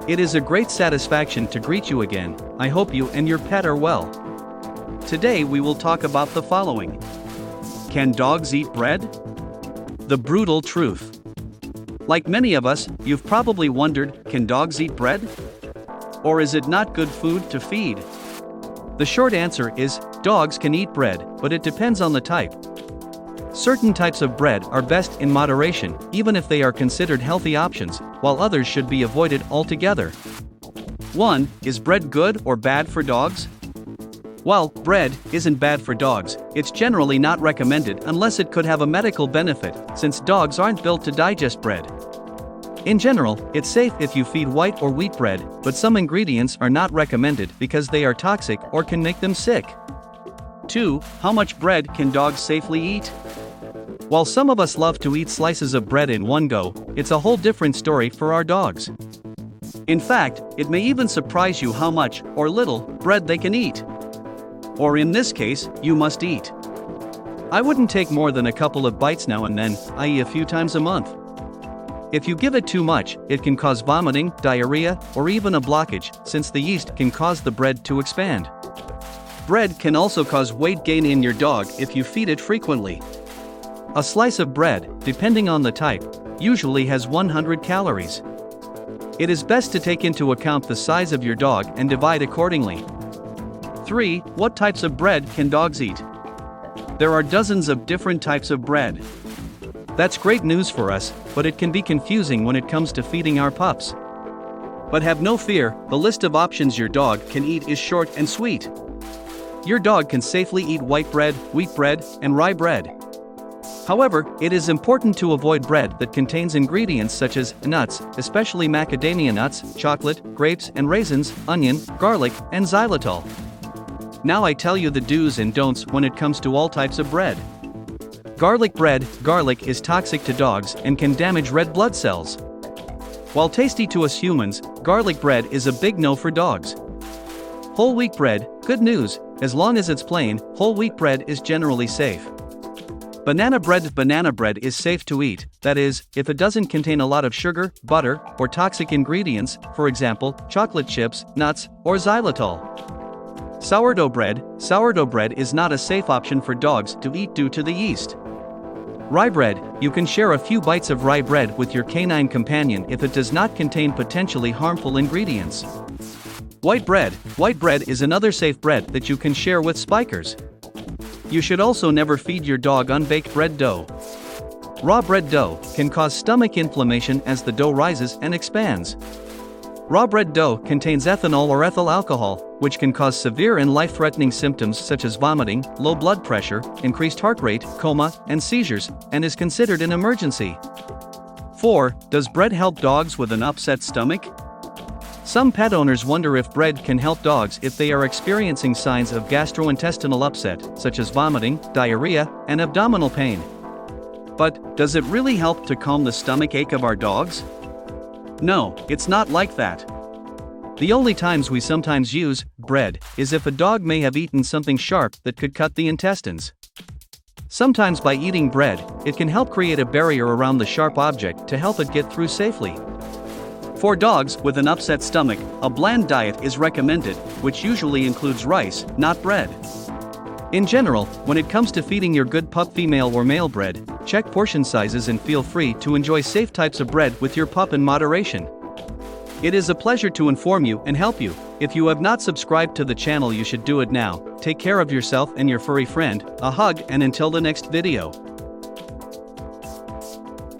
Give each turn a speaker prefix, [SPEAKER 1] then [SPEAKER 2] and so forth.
[SPEAKER 1] It is a great satisfaction to greet you again. I hope you and your pet are well. Today we will talk about the following. Can dogs eat bread? The brutal truth. Like many of us, you've probably wondered, can dogs eat bread? Or is it not good food to feed? The short answer is, dogs can eat bread, but it depends on the type. Certain types of bread are best in moderation, even if they are considered healthy options, while others should be avoided altogether. 1. Is bread good or bad for dogs? While bread isn't bad for dogs, it's generally not recommended unless it could have a medical benefit, since dogs aren't built to digest bread. In general, it's safe if you feed white or wheat bread, but some ingredients are not recommended because they are toxic or can make them sick. 2. How much bread can dogs safely eat? While some of us love to eat slices of bread in one go, it's a whole different story for our dogs. In fact, it may even surprise you how much, or little, bread they can eat. Or in this case, you must eat. I wouldn't take more than a couple of bites now and then, i.e. a few times a month. If you give it too much, it can cause vomiting, diarrhea, or even a blockage, since the yeast can cause the bread to expand. Bread can also cause weight gain in your dog if you feed it frequently. A slice of bread, depending on the type, usually has 100 calories. It is best to take into account the size of your dog and divide accordingly. 3. What types of bread can dogs eat? There are dozens of different types of bread. That's great news for us, but it can be confusing when it comes to feeding our pups. But have no fear, the list of options your dog can eat is short and sweet. Your dog can safely eat white bread, wheat bread, and rye bread. However, it is important to avoid bread that contains ingredients such as nuts, especially macadamia nuts, chocolate, grapes and raisins, onion, garlic, and xylitol. Now I tell you the do's and don'ts when it comes to all types of bread. Garlic bread. Garlic is toxic to dogs and can damage red blood cells. While tasty to us humans, garlic bread is a big no for dogs. Whole wheat bread. Good news, as long as it's plain, whole wheat bread is generally safe. Banana bread. Banana bread is safe to eat, that is, if it doesn't contain a lot of sugar, butter, or toxic ingredients, for example, chocolate chips, nuts, or xylitol. Sourdough bread. Sourdough bread is not a safe option for dogs to eat due to the yeast. Rye bread. You can share a few bites of rye bread with your canine companion if it does not contain potentially harmful ingredients. White bread. White bread is another safe bread that you can share with spikers. You should also never feed your dog unbaked bread dough. Raw bread dough can cause stomach inflammation as the dough rises and expands. Raw bread dough contains ethanol or ethyl alcohol, which can cause severe and life-threatening symptoms such as vomiting, low blood pressure, increased heart rate, coma, and seizures, and is considered an emergency. 4. Does bread help dogs with an upset stomach? Some pet owners wonder if bread can help dogs if they are experiencing signs of gastrointestinal upset, such as vomiting, diarrhea, and abdominal pain. But, does it really help to calm the stomach ache of our dogs? No, it's not like that. The only times we sometimes use bread is if a dog may have eaten something sharp that could cut the intestines. Sometimes by eating bread, it can help create a barrier around the sharp object to help it get through safely. For dogs with an upset stomach, a bland diet is recommended, which usually includes rice, not bread. In general, when it comes to feeding your good pup female or male bread, check portion sizes and feel free to enjoy safe types of bread with your pup in moderation. It is a pleasure to inform you and help you. If you have not subscribed to the channel, you should do it now. Take care of yourself and your furry friend. A hug, and until the next video.